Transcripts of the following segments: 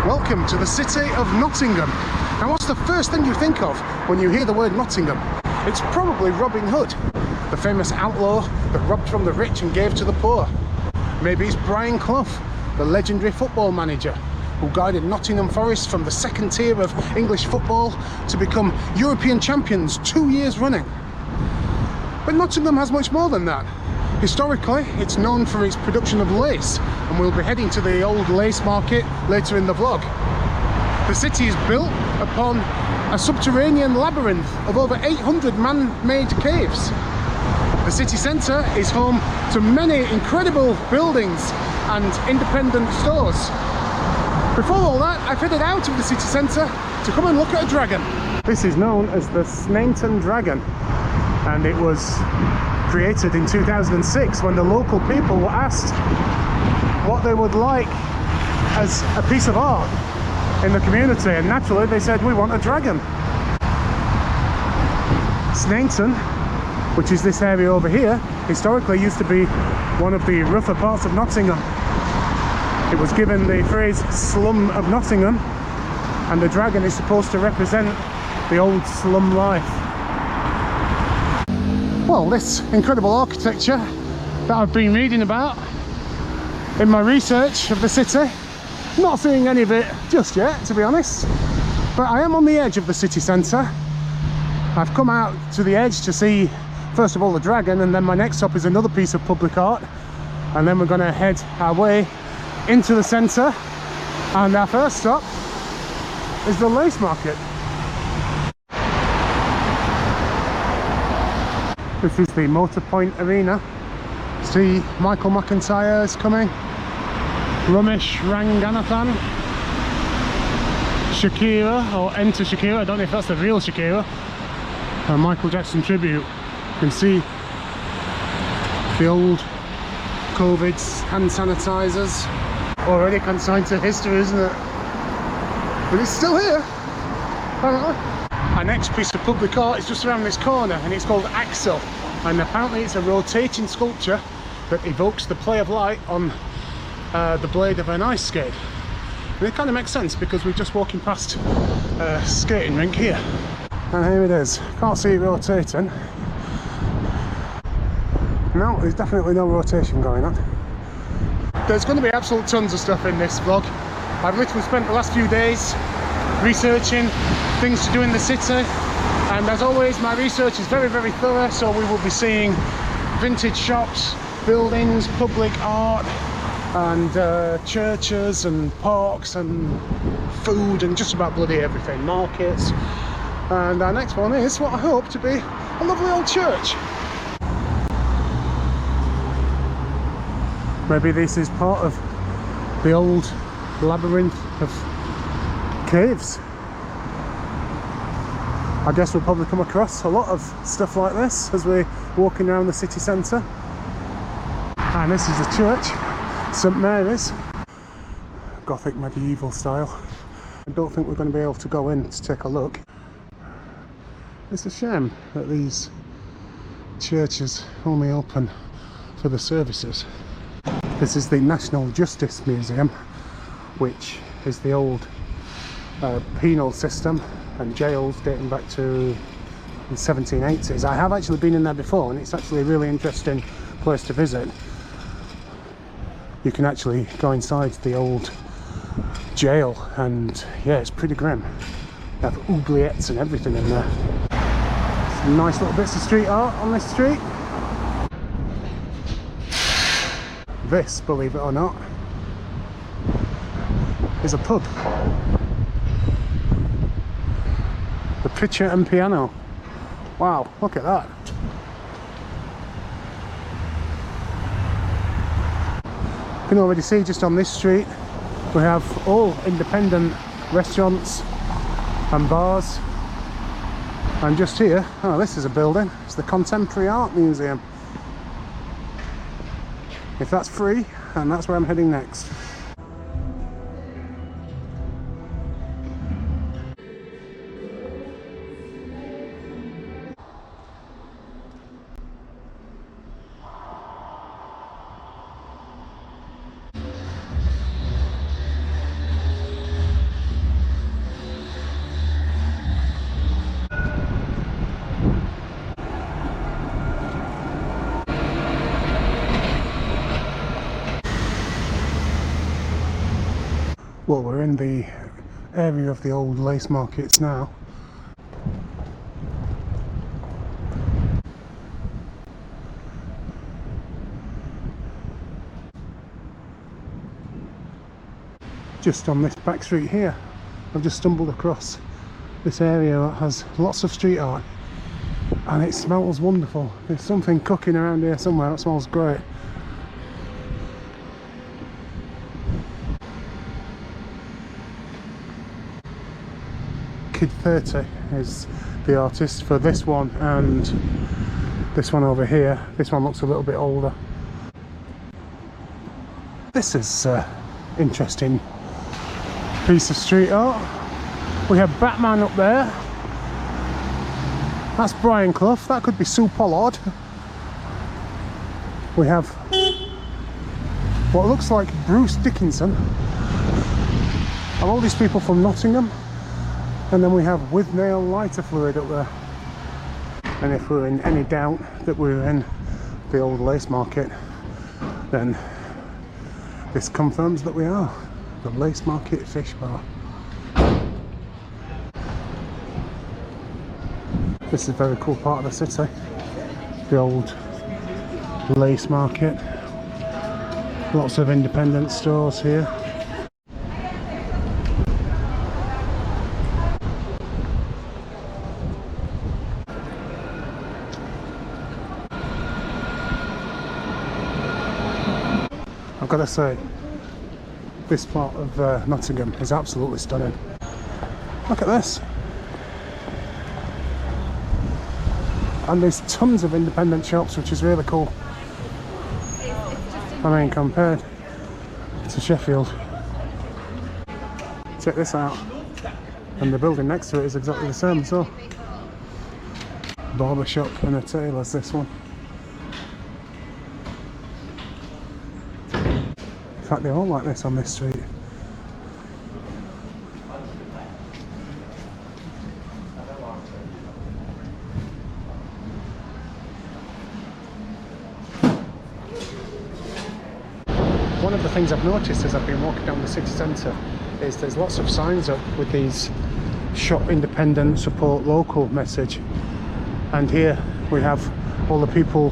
Welcome to the city of Nottingham. Now, what's the first thing you think of when you hear the word Nottingham? It's probably Robin Hood, the famous outlaw that robbed from the rich and gave to the poor. Maybe it's Brian Clough, the legendary football manager who guided Nottingham Forest from the second tier of English football to become European champions 2 years running. But Nottingham has much more than that. Historically, it's known for its production of lace, and we'll be heading to the old lace market later in the vlog. The city is built upon a subterranean labyrinth of over 800 man-made caves. The city centre is home to many incredible buildings and independent stores. Before all that, I've headed out of the city centre to come and look at a dragon. This is known as the Sneinton Dragon, and it was created in 2006 when the local people were asked what they would like as a piece of art in the community, and naturally they said, we want a dragon. Sneinton, which is this area over here, historically used to be one of the rougher parts of Nottingham. It was given the phrase slum of Nottingham, and the dragon is supposed to represent the old slum life. Well, this incredible architecture that I've been reading about in my research of the city, not seeing any of it just yet, to be honest, but I am on the edge of the city centre. I've come out to the edge to see, first of all, the dragon, and then my next stop is another piece of public art, and then we're going to head our way into the centre, and our first stop is the lace market. This is the Motorpoint Arena. See Michael McIntyre is coming, Ramesh Ranganathan, Shakira, or Enter Shakira, I don't know if that's the real Shakira, and Michael Jackson tribute. You can see the old COVID's hand sanitizers, already consigned to history, isn't it? But it's still here, apparently. Our next piece of public art is just around this corner, and it's called Axel, and apparently it's a rotating sculpture that evokes the play of light on the blade of an ice skate. And it kind of makes sense because we're just walking past a skating rink here. And here it is. Can't see it rotating. No, there's definitely no rotation going on. There's going to be absolute tons of stuff in this vlog. I've literally spent the last few days researching things to do in the city, and as always my research is very thorough, so we will be seeing vintage shops, buildings, public art, and churches and parks and food and just about bloody everything, markets. And our next one is what I hope to be a lovely old church. Maybe this is part of the old labyrinth of caves. I guess we'll probably come across a lot of stuff like this as we're walking around the city centre. And this is a church, St Mary's, Gothic medieval style. I don't think we're going to be able to go in to take a look. It's a shame that these churches only open for the services. This is the National Justice Museum, which is the old penal system and jails dating back to the 1780s. I have actually been in there before, and it's actually a really interesting place to visit. You can actually go inside the old jail, and yeah, it's pretty grim. They have oubliettes and everything in there. Some nice little bits of street art on this street. This, believe it or not, is a pub. The Pitcher and Piano. Wow, look at that. You can already see just on this street we have all independent restaurants and bars. And just here, oh, this is a building. It's the Contemporary Art Museum. If that's free, and that's where I'm heading next. Well, we're in the area of the old lace markets now. Just on this back street here, I've just stumbled across this area that has lots of street art, and it smells wonderful. There's something cooking around here somewhere that smells great. Kid 30 is the artist for this one, and this one over here. This one looks a little bit older. This is interesting piece of street art. We have Batman up there. That's Brian Clough. That could be Sue Pollard. We have what looks like Bruce Dickinson. And all these people from Nottingham. And then we have With Nail lighter fluid up there. And if we're in any doubt that we're in the old lace market, then this confirms that we are. The Lace Market Fish Bar. This is a very cool part of the city. The old lace market. Lots of independent stores here. I've got to say, this part of Nottingham is absolutely stunning. Look at this. And there's tons of independent shops, which is really cool. I mean, compared to Sheffield. Check this out. And the building next to it is exactly the same, so. Barber shop and a tailor's, this one. In fact, they're all like this on this street. One of the things I've noticed as I've been walking down the city centre is there's lots of signs up with these shop independent, support local message. And here we have all the people,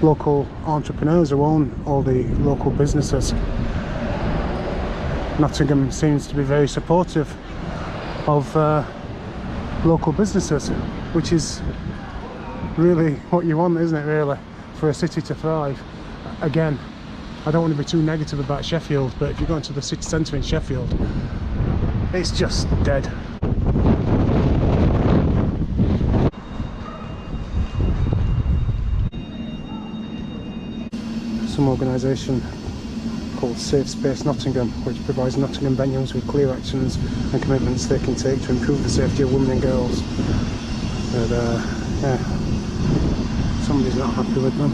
local entrepreneurs who own all the local businesses. Nottingham seems to be very supportive of local businesses, which is really what you want, isn't it, really, for a city to thrive. Again, I don't want to be too negative about Sheffield, but if you go into the city centre in Sheffield, it's just dead. Some organisation called Safe Space Nottingham, which provides Nottingham venues with clear actions and commitments they can take to improve the safety of women and girls. But yeah, somebody's not happy with them.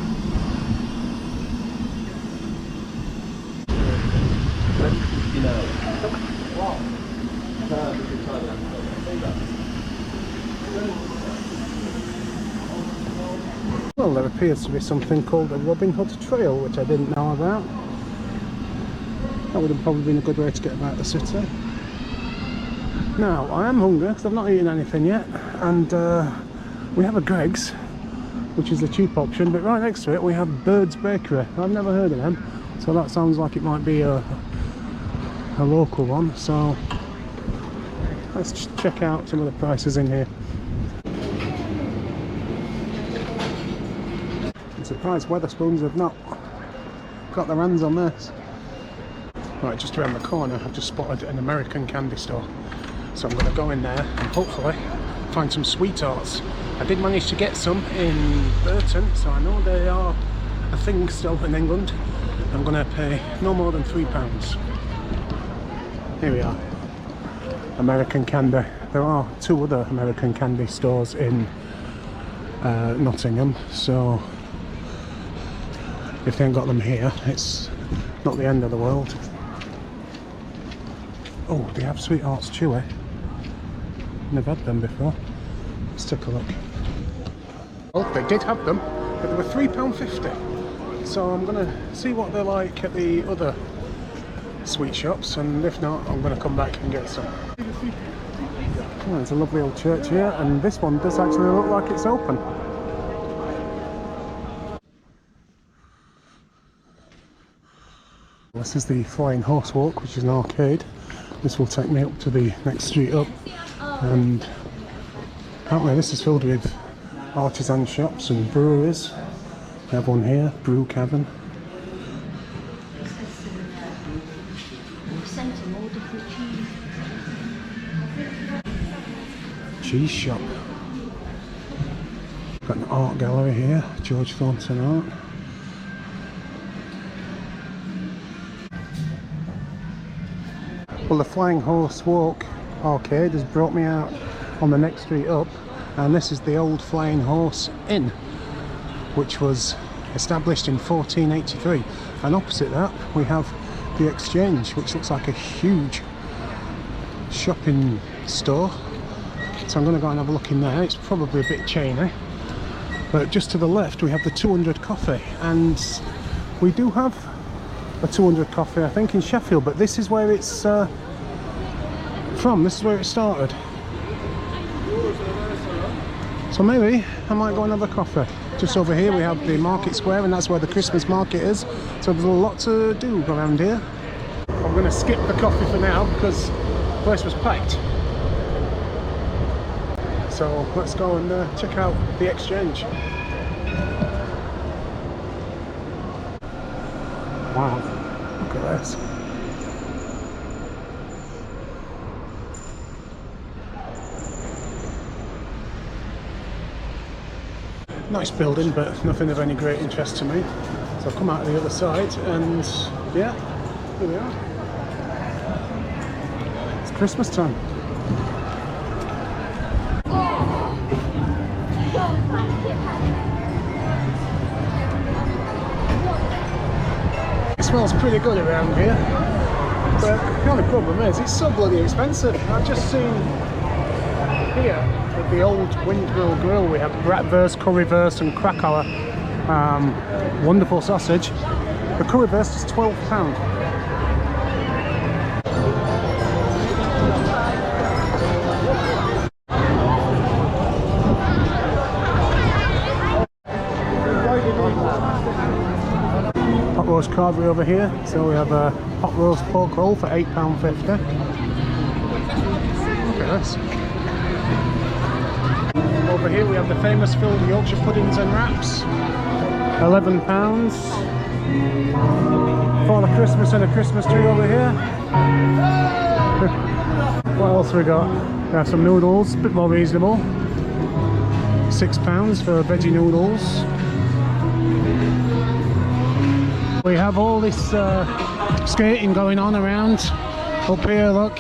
Well, there appears to be something called a Robin Hood Trail, which I didn't know about. That would have probably been a good way to get about the city. Now, I am hungry because I've not eaten anything yet, and we have a Greggs, which is the cheap option, but right next to it we have Bird's Bakery. I've never heard of them, so that sounds like it might be a local one. So let's check out some of the prices in here. I'm surprised Wetherspoons have not got their hands on this. Right, just around the corner I've just spotted an American candy store, so I'm going to go in there and hopefully find some sweethearts. I did manage to get some in Burton, so I know they are a thing still in England. I'm going to pay no more than £3. Here we are, American candy. There are two other American candy stores in Nottingham, so if they ain't got them here, it's not the end of the world. Oh, they have Sweethearts Chewy. Never had them before. Let's take a look. Oh, they did have them, but they were £3.50. So I'm going to see what they're like at the other sweet shops, and if not, I'm going to come back and get some. Oh, there's a lovely old church here, and this one does actually look like it's open. This is the Flying Horse Walk, which is an arcade. This will take me up to the next street up, and apparently this is filled with artisan shops and breweries. We have one here, Brew Cabin. Cheese shop. Got an art gallery here, George Thornton Art. Well, the Flying Horse Walk arcade has brought me out on the next street up, and this is the old Flying Horse Inn, which was established in 1483, and opposite that we have the Exchange, which looks like a huge shopping store. So I'm going to go and have a look in there. It's probably a bit chainy, but just to the left we have the 200 Coffee, and we do have a 200 Coffee I think in Sheffield, but this is where it's from. This is where it started, so maybe I might go and have a coffee. Just over here we have the market square, and that's where the Christmas market is, so there's a lot to do around here. I'm going to skip the coffee for now because the place was packed. So let's go and check out the Exchange. Wow, look at this. Nice building, but nothing of any great interest to me. So I've come out the other side, and yeah, here we are. It's Christmas time. It smells pretty good around here, but the only problem is it's so bloody expensive. I've just seen here at the old Windmill Grill we have bratwurst, currywurst and Krakauer. Wonderful sausage. The currywurst is £12. Hot roast carvery over here, so we have a hot roast pork roll for £8.50. Look at this. Over here we have the famous filled Yorkshire puddings and wraps, £11. Father Christmas and a Christmas tree over here. What else we got? We have some noodles, a bit more reasonable, £6 for veggie noodles. We have all this skating going on around. Up here, look.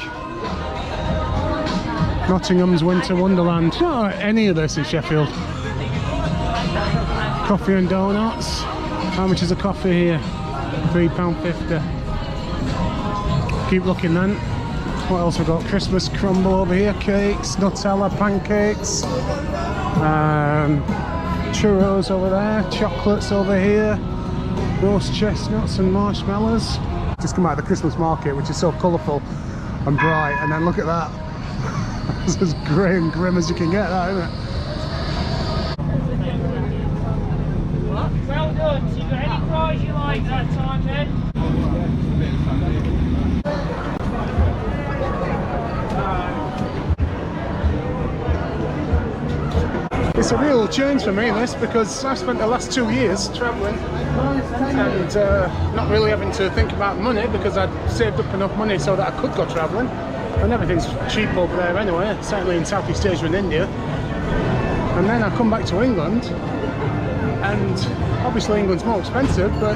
Nottingham's Winter Wonderland. Not any of this in Sheffield. Coffee and donuts. How much is a coffee here? £3.50. Keep looking then. What else we got? Christmas crumble over here. Cakes, Nutella, pancakes. Churros over there. Chocolates over here. Roast chestnuts and marshmallows. Just come out of the Christmas market, which is so colourful and bright, and then look at that. It's as grey and grim as you can get, that, isn't it? Well done. So you got any prize you like that time then? It's a real change for me, this, because I've spent the last 2 years travelling and not really having to think about money, because I'd saved up enough money so that I could go travelling, and everything's cheap over there anyway, certainly in Southeast Asia and India. And then I come back to England, and obviously England's more expensive, but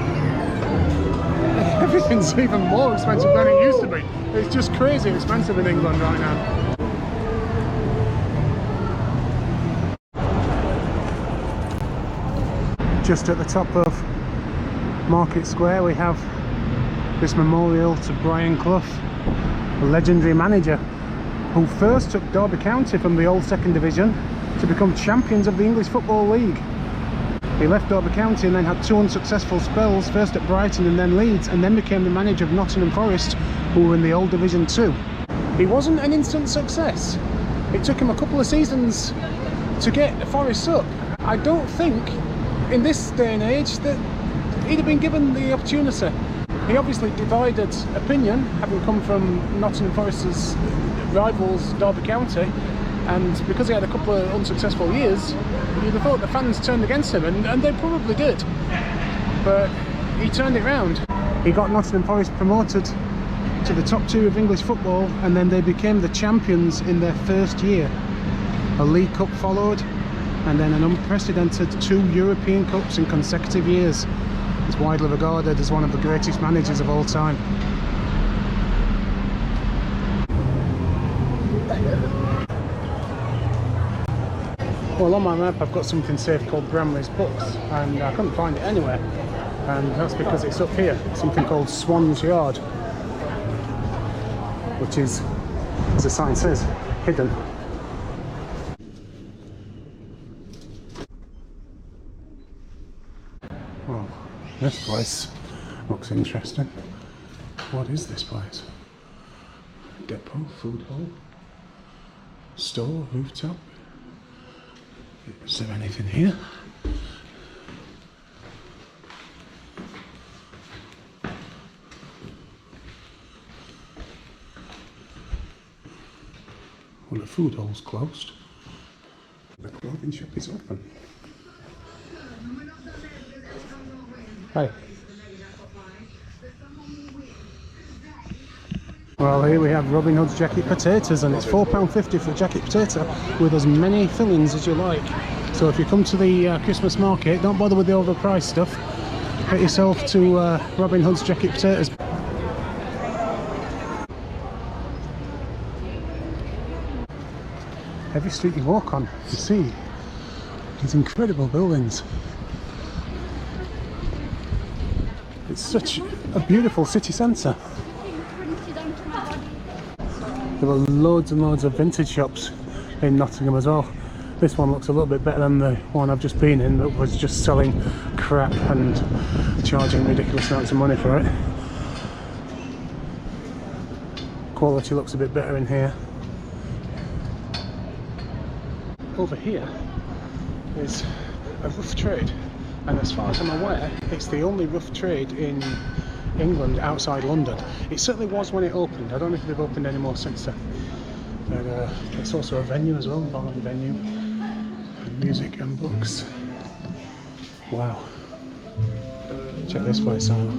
everything's even more expensive than it used to be. It's just crazy expensive in England right now. Just at the top of Market Square we have this memorial to Brian Clough, a legendary manager who first took Derby County from the old second division to become champions of the English Football League. He left Derby County and then had 2 unsuccessful spells, first at Brighton and then Leeds, and then became the manager of Nottingham Forest, who were in the old Division 2. He wasn't an instant success. It took him a couple of seasons to get Forest up. I don't think in this day and age that he'd have been given the opportunity. He obviously divided opinion, having come from Nottingham Forest's rivals Derby County, and because he had a couple of unsuccessful years, you'd have thought the fans turned against him, and they probably did. But he turned it round. He got Nottingham Forest promoted to the top 2 of English football, and then they became the champions in their first year. A League Cup followed, and then an unprecedented 2 European Cups in consecutive years. He's widely regarded as one of the greatest managers of all time. Well, on my map I've got something saved called Bramley's Books, and I couldn't find it anywhere, and that's because it's up here, something called Swan's Yard, which is, as the sign says, hidden. Well, this place looks interesting. What is this place? Depot, food hall, store, rooftop. Is there anything here? Well, the food hall's closed. The clothing shop is open. Hey. Well, here we have Robin Hood's jacket potatoes, and it's £4.50 for a jacket potato with as many fillings as you like. So if you come to the Christmas market, don't bother with the overpriced stuff. Get yourself to Robin Hood's jacket potatoes. Every street you walk on, you see these incredible buildings. It's such a beautiful city centre. There were loads and loads of vintage shops in Nottingham as well. This one looks a little bit better than the one I've just been in, that was just selling crap and charging ridiculous amounts of money for it. Quality looks a bit better in here. Over here is a rough trade, and as far as I'm aware, it's the only rough trade in England outside London. It certainly was when it opened. I don't know if they've opened any more since then. But it's also a venue as well, bar and venue, and music and books. Wow. Check this place out.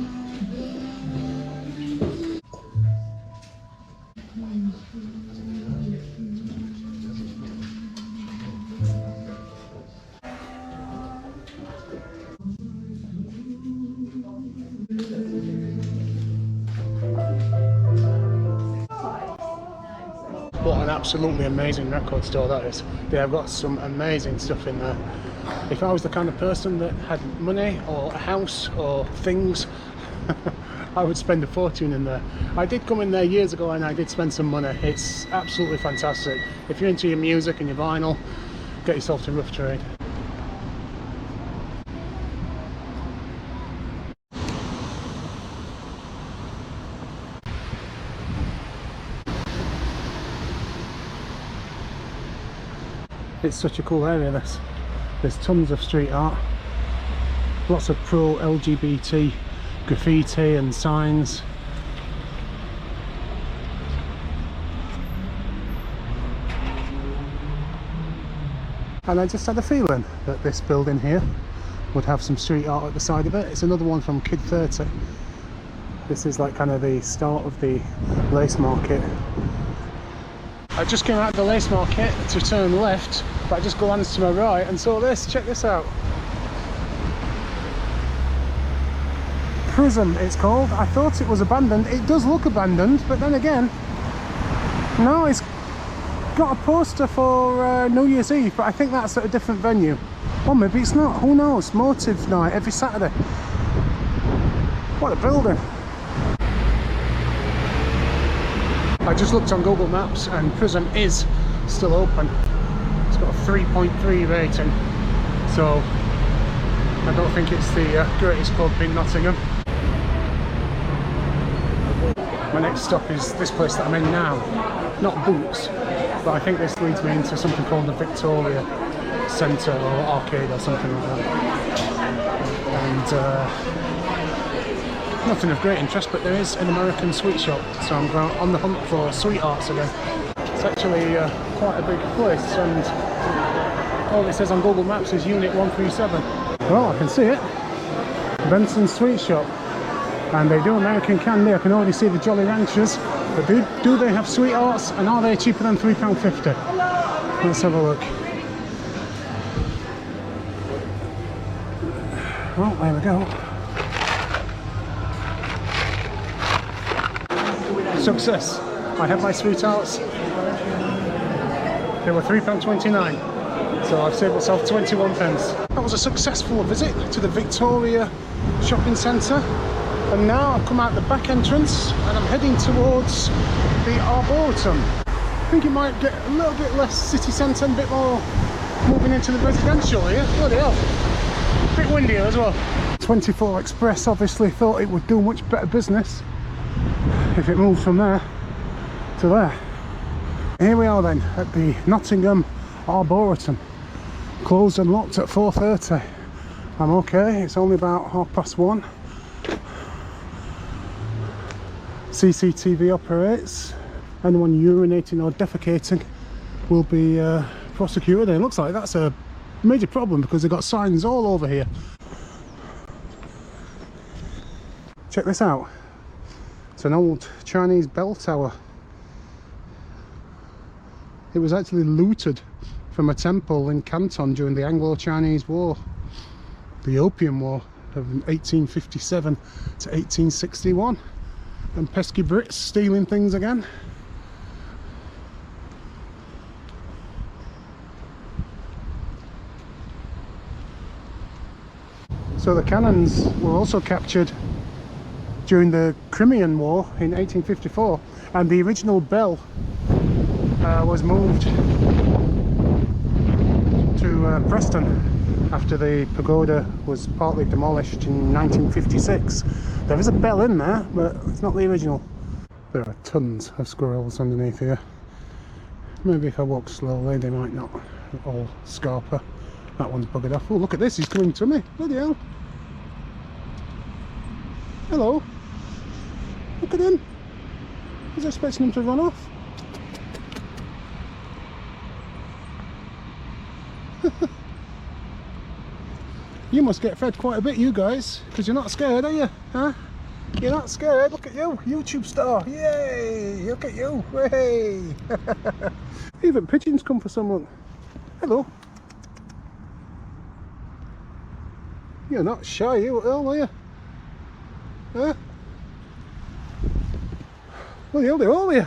What an absolutely amazing record store that is. They have got some amazing stuff in there. If I was the kind of person that had money or a house or things, I would spend a fortune in there. I did come in there years ago and I did spend some money. It's absolutely fantastic. If you're into your music and your vinyl, get yourself to Rough Trade. It's such a cool area, this. There's tons of street art, lots of pro-LGBT graffiti and signs. And I just had a feeling that this building here would have some street art at the side of it. It's another one from Kid 30. This is like kind of the start of the lace market. I just came out of the lace market to turn left, but I just glanced to my right and saw this. Check this out. Prism, it's called. I thought it was abandoned. It does look abandoned, but then again, no, it's got a poster for New Year's Eve, but I think that's at a different venue. Or maybe it's not, who knows? Motive night every Saturday. What a building. I just looked on Google Maps and Prism is still open. It's got a 3.3 rating, so I don't think it's the greatest pub in Nottingham. My next stop is this place that I'm in now. Not Boots, but I think this leads me into something called the Victoria Centre or Arcade or something like that. And nothing of great interest, but there is an American sweet shop, so I'm going on the hunt for sweethearts again. It's actually quite a big place, and all it says on Google Maps is Unit 137. Well, I can see it. Benson Sweet Shop. And they do American candy. I can already see the Jolly Ranchers. But do they have sweethearts, and are they cheaper than £3.50? Let's have a look. Well, there we go. Success. I have my sweethearts. They were £3.29. So I've saved myself 21 pence. That was a successful visit to the Victoria Shopping Centre. And now I've come out the back entrance and I'm heading towards the Arboretum. I think it might get a little bit less city centre and a bit more moving into the residential here. Bloody hell. A bit windier as well. 24 Express obviously thought it would do much better business if it moved from there to there. Here we are then at the Nottingham Arboretum. Closed and locked at 4:30. I'm okay, it's only about 1:30. CCTV operates. Anyone urinating or defecating will be prosecuted. And it looks like that's a major problem because they've got signs all over here. Check this out. It's an old Chinese bell tower. It was actually looted from a temple in Canton during the Anglo-Chinese War, the Opium War of 1857 to 1861. And pesky Brits stealing things again. So the cannons were also captured during the Crimean War in 1854, and the original bell was moved to Preston after the pagoda was partly demolished in 1956. There is a bell in there, but it's not the original. There are tons of squirrels underneath here. Maybe if I walk slowly they might not all scarper. That one's buggered off. Oh, look at this, he's coming to me. Bloody hell. Hello. Look at him. I was expecting him to run off. You must get fed quite a bit, you guys, because you're not scared, are you? Huh? You're not scared? Look at you, YouTube star. Yay! Look at you. Hey! Even pigeons come for someone. Hello. You're not shy, you at all, are you? Huh? What the hell do all of you?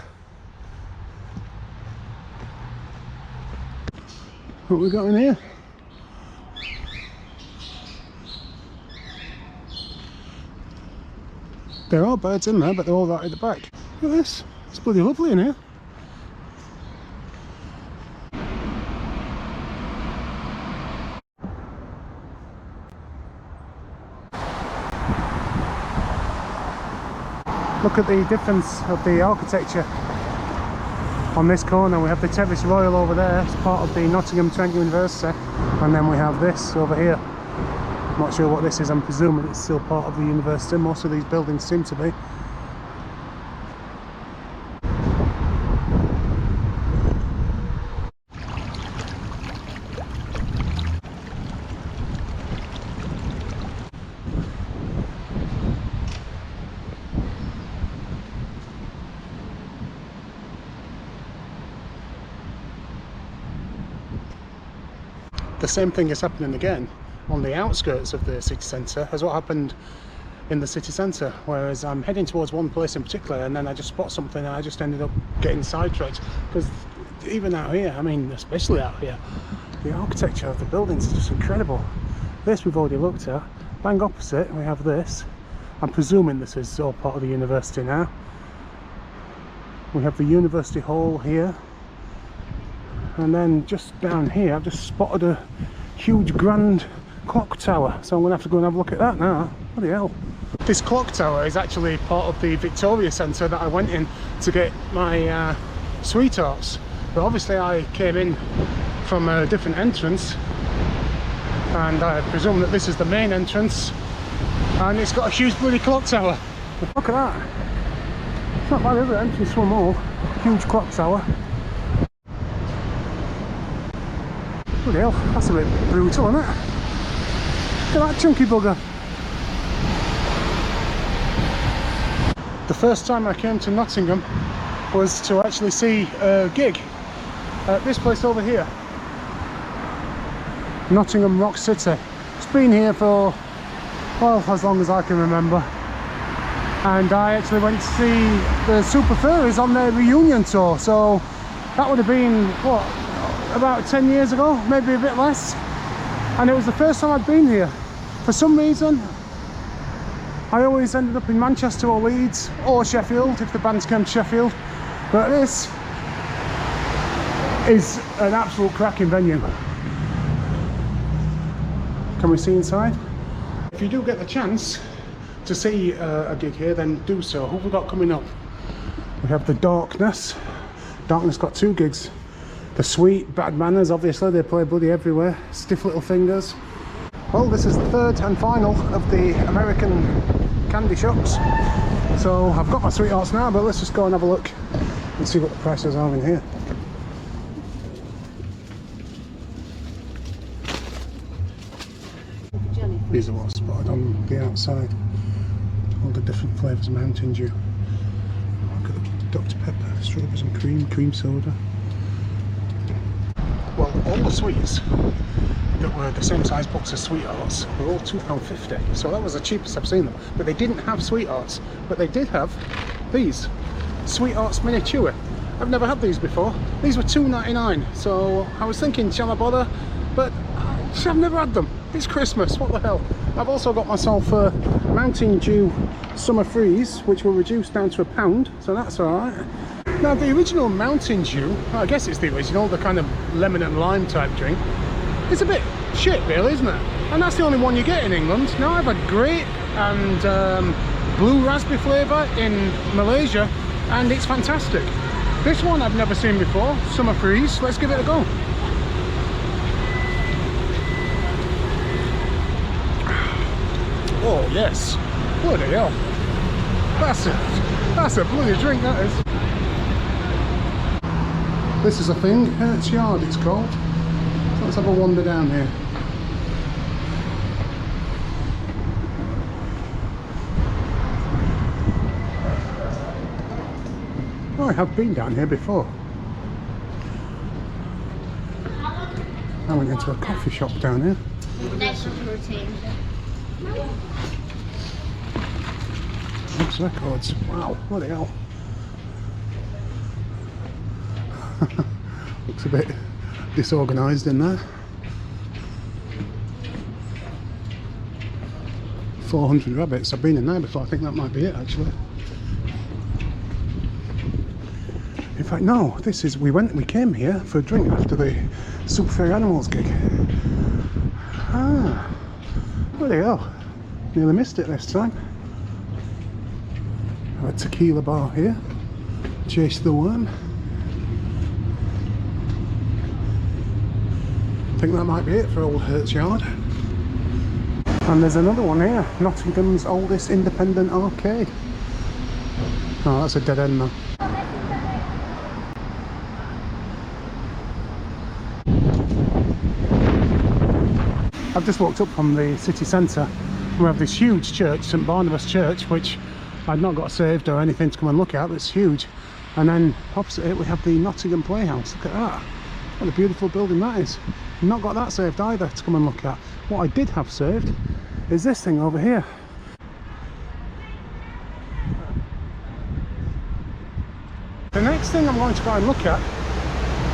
What we got in here? There are birds in there, but they're all right at the back. Look at this. It's bloody lovely in here. Look at the difference of the architecture. On this corner we have the Terrace Royal over there, it's part of the Nottingham Trent University, and then we have this over here. I'm not sure what this is, I'm presuming it's still part of the university. Most of these buildings seem to be. The same thing is happening again on the outskirts of the city centre as what happened in the city centre, whereas I'm heading towards one place in particular and then I just spot something and I just ended up getting sidetracked, because even out here, I mean especially out here, the architecture of the buildings is just incredible. This we've already looked at. Bang opposite we have this. I'm presuming this is all part of the university now. We have the University Hall here. And then just down here I've just spotted a huge grand clock tower, so I'm going to have to go and have a look at that now. Bloody hell. This clock tower is actually part of the Victoria Centre that I went in to get my sweethearts, but obviously I came in from a different entrance, and I presume that this is the main entrance, and it's got a huge bloody clock tower. Look at that. It's not bad, is it? Entrance to a mall. Huge clock tower. Bloody hell, that's a bit brutal, isn't it? Look at that chunky bugger. The first time I came to Nottingham was to actually see a gig at this place over here, Nottingham Rock City. It's been here for, well, as long as I can remember, and I actually went to see the Super Furries on their reunion tour, so that would have been, what, about 10 years ago, maybe a bit less, and it was the first time I'd been here. For some reason I always ended up in Manchester or Leeds or Sheffield if the bands came to Sheffield, but this is an absolute cracking venue. Can we see inside? If you do get the chance to see a gig here, then do so. Who have we got coming up? We have the Darkness. Darkness got 2 gigs. The Sweet, Bad Manners, obviously, they play bloody everywhere. Stiff Little Fingers. Well, this is the 3rd and final of the American candy shops. So I've got my sweethearts now, but let's just go and have a look and see what the prices are in here. These are what's spotted on the outside. All the different flavours of Mountain Dew. Look at the Dr Pepper, strawberries and cream soda. Well, all the sweets that were the same size box as Sweethearts were all £2.50, so that was the cheapest I've seen them. But they didn't have Sweethearts, but they did have these Sweethearts Mini Chewy. I've never had these before. These were £2.99, so I was thinking, shall I bother? But I've never had them. It's Christmas, what the hell. I've also got myself a Mountain Dew Summer Freeze, which were reduced down to £1, so that's alright. Now the original Mountain Dew, I guess it's the original, the kind of lemon and lime type drink, it's a bit shit really, isn't it? And that's the only one you get in England. Now I've had grape and blue raspberry flavour in Malaysia, and it's fantastic. This one I've never seen before, Summer Freeze, let's give it a go. Oh yes, bloody hell, that's a bloody drink, that is. This is a thing, Hertz Yard it's called. So let's have a wander down here. Oh, I have been down here before. I went into a coffee shop down here. Nice routine. Oops, records. Wow, bloody hell. Looks a bit disorganised in there. 400 rabbits. I've been in there before. I think that might be it actually. In fact, no. This is. We came here for a drink after the Super Fairy Animals gig. Ah, bloody hell. Nearly missed it this time. Have a tequila bar here. Chase the Worm. I think that might be it for Old Hertz Yard. And there's another one here, Nottingham's oldest independent arcade. Oh, that's a dead end now. I've just walked up from the city centre. We have this huge church, St Barnabas Church, which I'd not got saved or anything to come and look at. It's huge. And then opposite it we have the Nottingham Playhouse. Look at that. What a beautiful building that is. Not got that saved either to come and look at. What I did have saved is this thing over here. The next thing I'm going to go and look at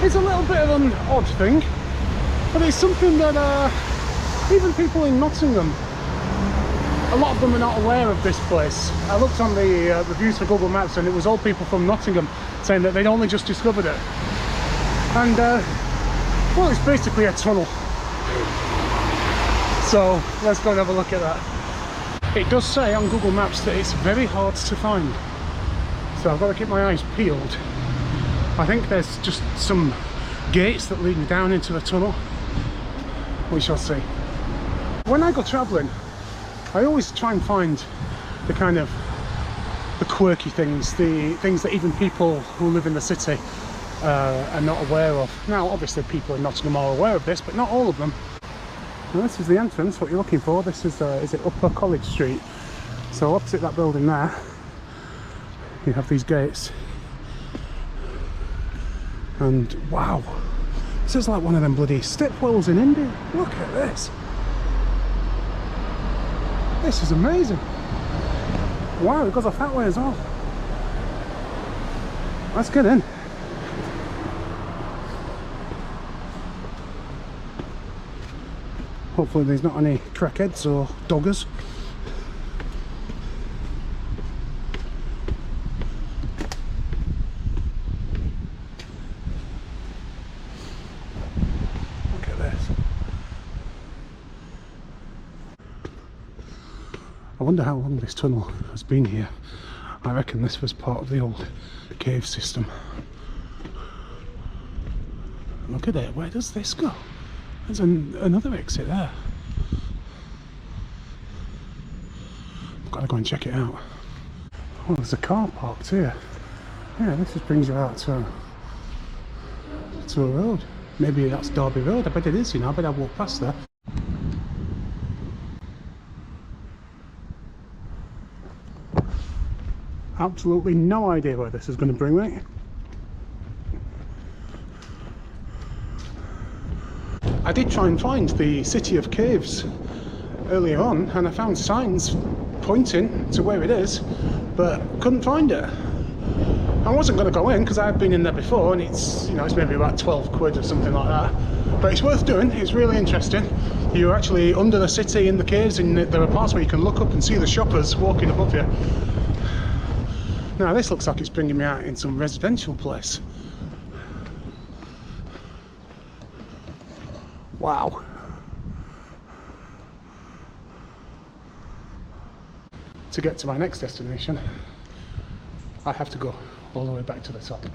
is a little bit of an odd thing, but it's something that even people in Nottingham, a lot of them are not aware of this place. I looked on the reviews for Google Maps and it was all people from Nottingham saying that they'd only just discovered it. And well, it's basically a tunnel. So let's go and have a look at that. It does say on Google Maps that it's very hard to find, so I've got to keep my eyes peeled. I think there's just some gates that lead me down into the tunnel. We shall see. When I go travelling, I always try and find the kind of the quirky things, the things that even people who live in the city are not aware of. Now obviously people in Nottingham are aware of this, but not all of them. Now, this is the entrance, what you're looking for. This is it Upper College Street? So opposite that building there, you have these gates. And wow, this is like one of them bloody stepwells in India. Look at this. This is amazing. Wow, it goes off that way as well. Let's get in. Hopefully there's not any crackheads or doggers. Look at this. I wonder how long this tunnel has been here. I reckon this was part of the old cave system. Look at it, where does this go? There's another exit there. I've got to go and check it out. Oh, there's a car parked here. Yeah, this just brings you out to a road. Maybe that's Derby Road. I bet it is, you know. I bet I walk past there. Absolutely no idea where this is going to bring me. I did try and find the City of Caves earlier on, and I found signs pointing to where it is, but couldn't find it. I wasn't going to go in because I've been in there before, and it's, you know, it's maybe about 12 quid or something like that. But it's worth doing. It's really interesting. You're actually under the city in the caves, and there are parts where you can look up and see the shoppers walking above you. Now this looks like it's bringing me out in some residential place. Wow. To get to my next destination, I have to go all the way back to the top.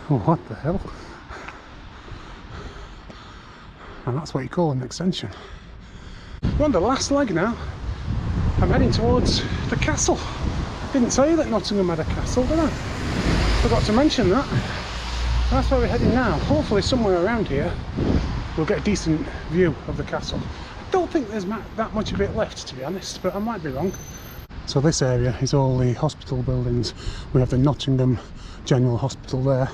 Oh, what the hell? And that's what you call an extension. We're on the last leg now. I'm heading towards the castle. Didn't tell you that Nottingham had a castle, did I? Forgot to mention that. That's where we're heading now. Hopefully somewhere around here we'll get a decent view of the castle. I don't think there's that much of it left, to be honest, but I might be wrong. So this area is all the hospital buildings. We have the Nottingham General Hospital there.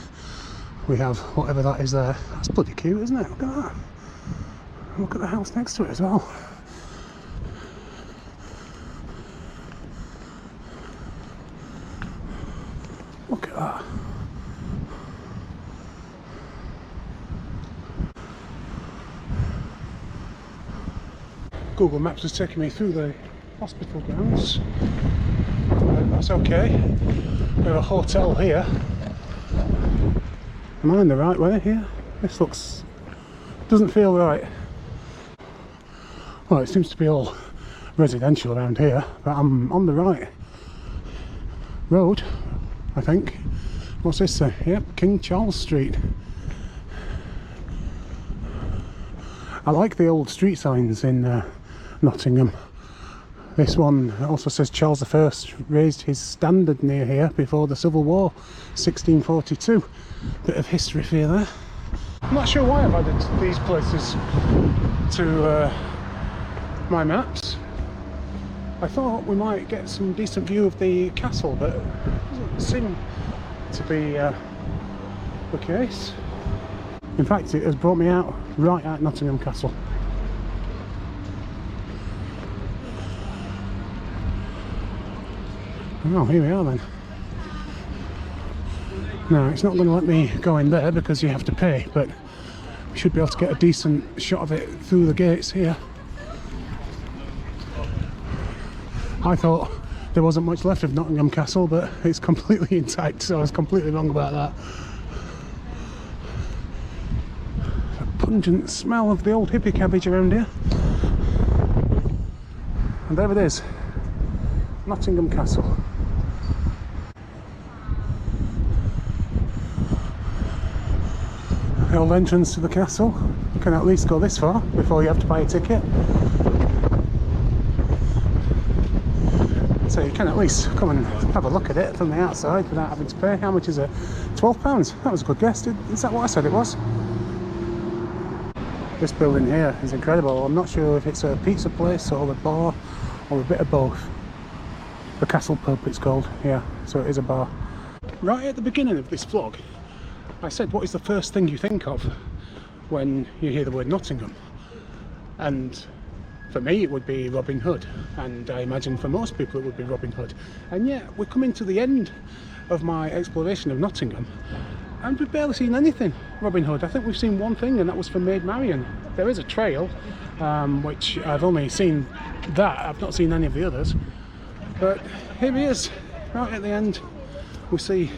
We have whatever that is there. That's bloody cute, isn't it? Look at that. Look at the house next to it as well. Look at that. Google Maps has taken me through the hospital grounds. That's okay. We have a hotel here. Am I in the right way here? This doesn't feel right. Well, it seems to be all residential around here, but I'm on the right road, I think. What's this say? Yep, King Charles Street. I like the old street signs in Nottingham. This one also says Charles I raised his standard near here before the Civil War, 1642. Bit of history for you there. I'm not sure why I've added these places to my maps. I thought we might get some decent view of the castle, but it doesn't seem to be the case. In fact, it has brought me out right at Nottingham Castle. Oh, here we are then. Now, it's not going to let me go in there because you have to pay, but we should be able to get a decent shot of it through the gates here. I thought there wasn't much left of Nottingham Castle, but it's completely intact, so I was completely wrong about that. pungent smell of the old hippie cabbage around here. And there it is, Nottingham Castle. The old entrance to the castle. You can at least go this far before you have to buy a ticket. So you can at least come and have a look at it from the outside without having to pay. How much is it? £12? That was a good guess. Is that what I said it was? This building here is incredible. I'm not sure if it's a pizza place or a bar or a bit of both. The Castle Pub it's called, yeah, so it is a bar. Right at the beginning of this vlog, I said, what is the first thing you think of when you hear the word Nottingham? And for me it would be Robin Hood, and I imagine for most people it would be Robin Hood. And yet we're coming to the end of my exploration of Nottingham and we've barely seen anything Robin Hood. I think we've seen one thing, and that was for Maid Marian. There is a trail, which I've only seen that, I've not seen any of the others. But here he is, right at the end we see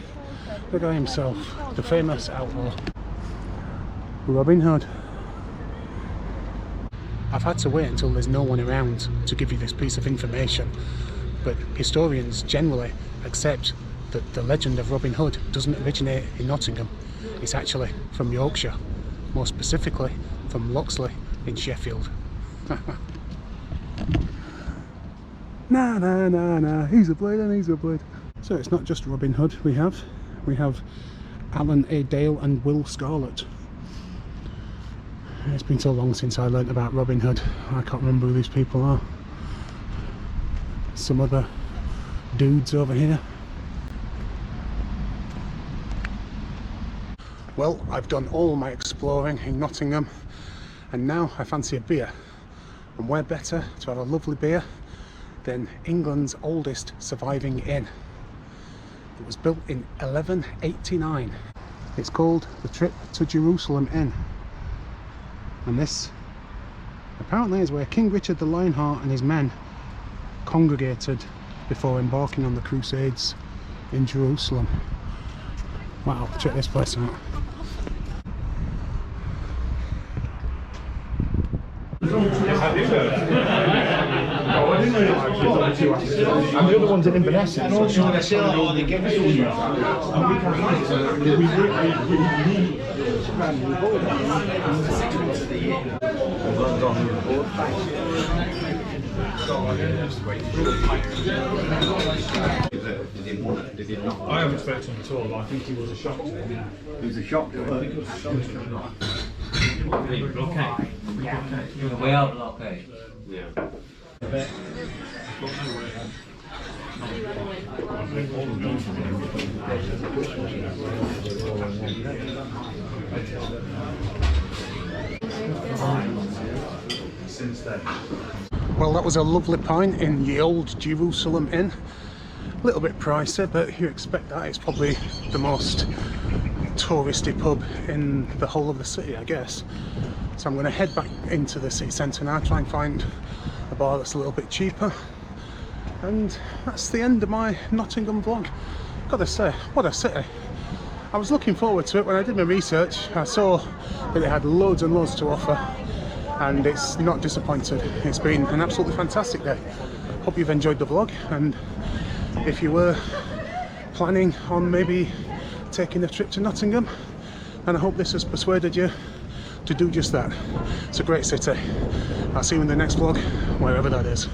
the guy himself, the famous outlaw, Robin Hood. I've had to wait until there's no one around to give you this piece of information, but historians generally accept that the legend of Robin Hood doesn't originate in Nottingham. It's actually from Yorkshire, more specifically from Loxley in Sheffield. Nah, he's a blade and he's a blade. So it's not just Robin Hood we have Alan A. Dale and Will Scarlett. It's been so long since I learnt about Robin Hood, I can't remember who these people are. Some other dudes over here. Well, I've done all my exploring in Nottingham, and now I fancy a beer. And where better to have a lovely beer than England's oldest surviving inn. It was built in 1189. It's called the Trip to Jerusalem Inn. And this apparently is where King Richard the Lionheart and his men congregated before embarking on the Crusades in Jerusalem. Wow, check this place out. And the other one's in Inverness. I haven't spoken to him at all. I think he was a shock to him. Yeah. He was a shock to him. Okay. We are okay. Yeah. Since then. Well, that was a lovely pint in the old Jerusalem Inn. A little bit pricey, but you expect that. It's probably the most touristy pub in the whole of the city, I guess. So I'm going to head back into the city centre now, try and find a bar that's a little bit cheaper. And that's the end of my Nottingham vlog. Gotta say, what a city. I was looking forward to it. When I did my research, I saw that it had loads and loads to offer, and it's not disappointed. It's been an absolutely fantastic day. Hope you've enjoyed the vlog, and if you were planning on maybe taking a trip to Nottingham, then I hope this has persuaded you to do just that. It's a great city. I'll see you in the next vlog, wherever that is.